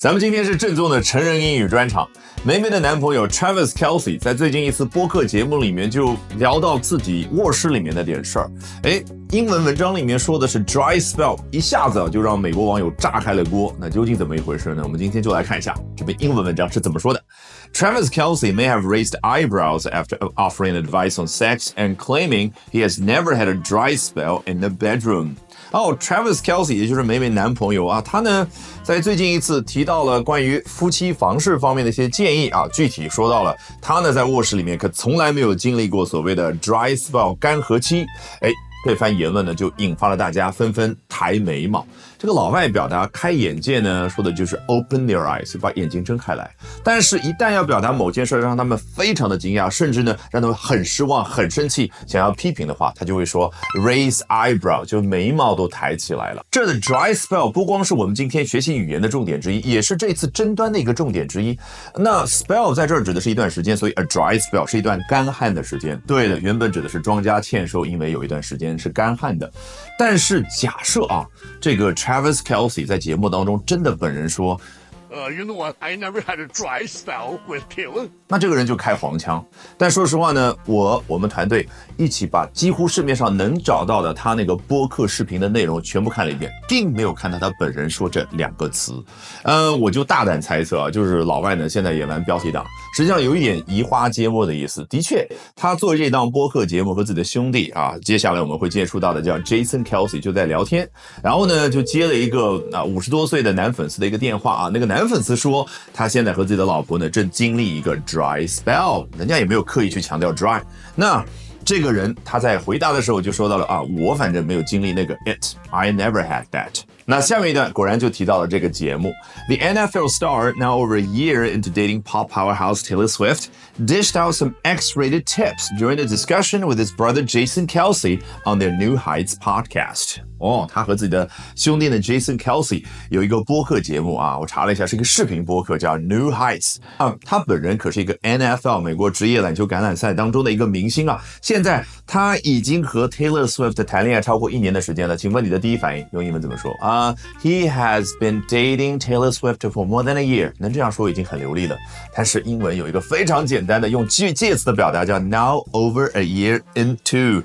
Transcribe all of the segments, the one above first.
咱们今天是正宗的成人英语专场。梅梅的男朋友 Travis Kelce 在最近一次播客节目里面就聊到自己卧室里面的点事儿。英文文章里面说的是 dry spell， 一下子就让美国网友炸开了锅。那究竟怎么一回事呢？我们今天就来看一下这篇英文文章是怎么说的。Travis Kelce may have raised eyebrows after offering advice on sex and claiming he has never had a dry spell in the bedroom. Travis Kelce 也就是梅梅男朋友啊，他呢在最近一次提到了关于夫妻房事方面的一些建议啊，具体说到了他呢在卧室里面可从来没有经历过所谓的 dry spell 干涸期。这番言论呢就引发了大家纷纷抬眉毛。这个老外表达开眼界呢，说的就是 open their eyes， 把眼睛睁开来。但是一旦要表达某件事让他们非常的惊讶，甚至呢让他们很失望很生气，想要批评的话，他就会说 raise eyebrow， 就眉毛都抬起来了。这的 dry spell 不光是我们今天学习语言的重点之一，也是这次争端的一个重点之一。那 spell 在这儿指的是一段时间，所以 a dry spell 是一段干旱的时间。对的，原本指的是庄稼欠收，因为有一段时间是干旱的。但是假设这个 Travis Kelce 在节目当中真的本人说You know what? I never had a dry spell with Taylor. 那这个人就开黄腔。但说实话呢，我们团队一起把几乎市面上能找到的他那个播客视频的内容全部看了一遍，并没有看到他本人说这两个词。我就大胆猜测就是老外呢现在也玩标题党，实际上有一点移花接木的意思。的确，他做这档播客节目和自己的兄弟接下来我们会接触到的叫 Jason Kelce 就在聊天，然后呢就接了一个50多岁的男粉丝的一个电话那个男粉丝说他现在和自己的老婆呢正经历一个 dry spell， 人家也没有刻意去强调 dry。那这个人他在回答的时候就说到了我反正没有经历那个 I never had that。 那下面一段果然就提到了这个节目。 The NFL star, now over a year into dating pop powerhouse Taylor Swift, dished out some X-rated tips during a discussion with his brother Jason Kelce on their New Heights podcast。他和自己的兄弟呢 Jason Kelce 有一个播客节目我查了一下是一个视频播客叫 New Heights。他本人可是一个 NFL 美国职业篮球橄榄赛当中的一个明星现在他已经和 Taylor Swift 谈恋爱超过1年的时间了。请问你的第一反应用英文怎么说He has been dating Taylor Swift for more than a year。 能这样说已经很流利了。但是英文有一个非常简单的用介词的表达叫 now over a year into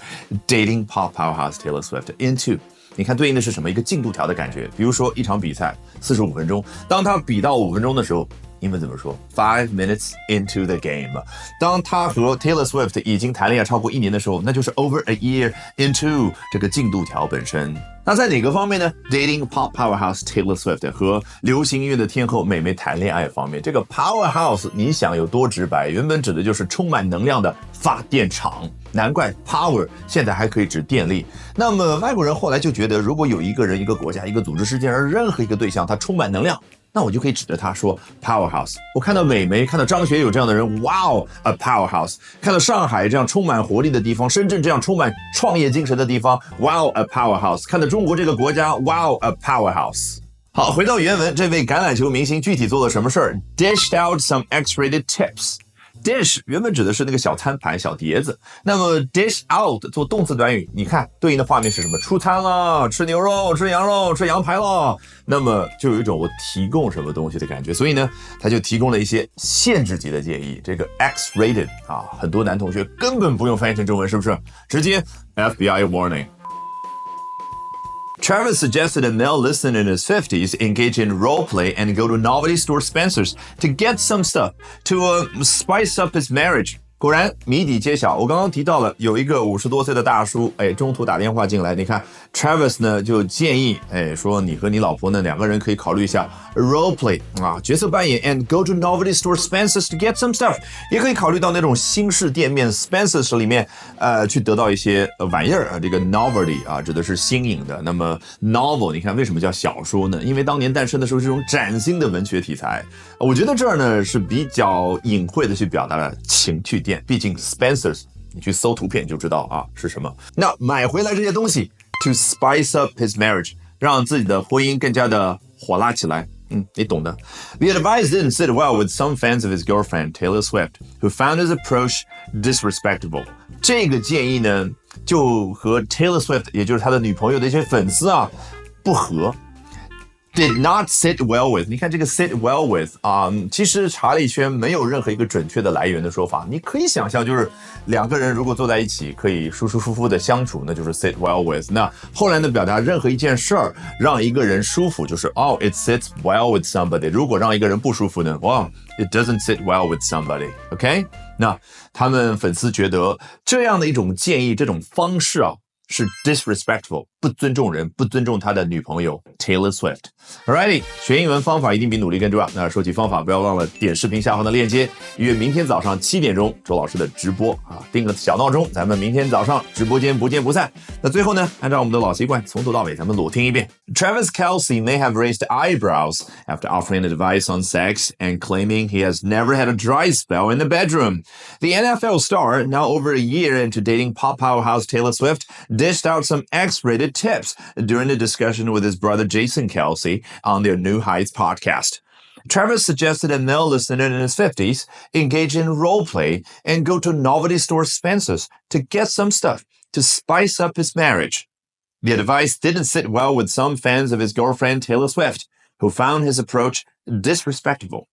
dating pop powerhouse Taylor Swift into。你看对应的是什么？一个进度条的感觉。比如说一场比赛45分钟，当他比到5分钟的时候，英文怎么说？ 5 minutes into the game。 当他和 Taylor Swift 已经谈恋爱超过1年的时候，那就是 over a year into 这个进度条本身。那在哪个方面呢？ Dating pop powerhouse Taylor Swift 和流行音乐的天后美眉谈恋爱方面。这个 powerhouse 你想有多直白，原本指的就是充满能量的发电厂，难怪 power 现在还可以指电力。那么外国人后来就觉得，如果有一个人、一个国家、一个组织、世界上任何一个对象它充满能量，那我就可以指着他说 powerhouse。 我看到美眉，看到张学友这样的人， wow a powerhouse。 看到上海这样充满活力的地方，深圳这样充满创业精神的地方， wow a powerhouse。 看到中国这个国家， wow a powerhouse。 好，回到原文，这位橄榄球明星具体做了什么事儿？ dished out some X-rated tips。Dish 原本指的是那个小餐盘、小碟子，那么 dish out 做动词短语，你看对应的画面是什么？出餐了，吃牛肉、吃羊肉、吃羊排了，那么就有一种我提供什么东西的感觉。所以呢，他就提供了一些限制级的建议。这个 X-rated 很多男同学根本不用翻译成中文，是不是？直接 FBI warning。Travis suggested a male listener in his 50s engage in role play and go to novelty store Spencer's to get some stuff to spice up his marriage. 果然谜底揭晓，我刚刚提到了有一个50多岁的大叔，中途打电话进来，你看 Travis 呢就建议，说你和你老婆呢2个人可以考虑一下 role play 角色扮演 and go to novelty store Spencer's to get some stuff， 也可以考虑到那种新式店面 Spencer's 里面去得到一些玩意儿这个 novelty 指的是新颖的。那么 novel 你看为什么叫小说呢？因为当年诞生的时候是一种崭新的文学题材。我觉得这儿呢是比较隐晦的去表达了情趣店，毕竟 Spencer's 你去搜图片你就知道是什么。那买回来这些东西 to spice up his marriage， 让自己的婚姻更加的火辣起来。你懂的。The advice didn't sit well with some fans of his girlfriend Taylor Swift, who found his approach disrespectful。 这个建议呢就和 Taylor Swift 也就是他的女朋友的一些粉丝不合。Did not sit well with， 你看这个 sit well with 其实查理圈没有任何一个准确的来源的说法，你可以想象就是两个人如果坐在一起可以舒舒服服的相处，那就是 sit well with。 那后来呢，表达任何一件事儿让一个人舒服，就是it sits well with somebody。 如果让一个人不舒服呢，it doesn't sit well with somebody。 OK， 那他们粉丝觉得这样的一种建议，这种方式是 disrespectful， 不尊重人，不尊重他的女朋友 Taylor Swift。Alrighty， 学英文方法一定比努力更重要。那说起方法，不要忘了点视频下方的链接，约明天早上7点钟周老师的直播定个小闹钟，咱们明天早上直播间不见不散。那最后呢，按照我们的老习惯，从头到尾咱们裸听一遍。Travis Kelce may have raised eyebrows after offering advice on sex and claiming he has never had a dry spell in the bedroom. The NFL star, now over a year into dating pop powerhouse Taylor Swift, dished out some X-rated tips during a discussion with his brother Jason Kelce on their New Heights podcast. Travis suggested a male listener in his 50s engage in role play and go to novelty store Spencer's to get some stuff to spice up his marriage. The advice didn't sit well with some fans of his girlfriend Taylor Swift, who found his approach disrespectful.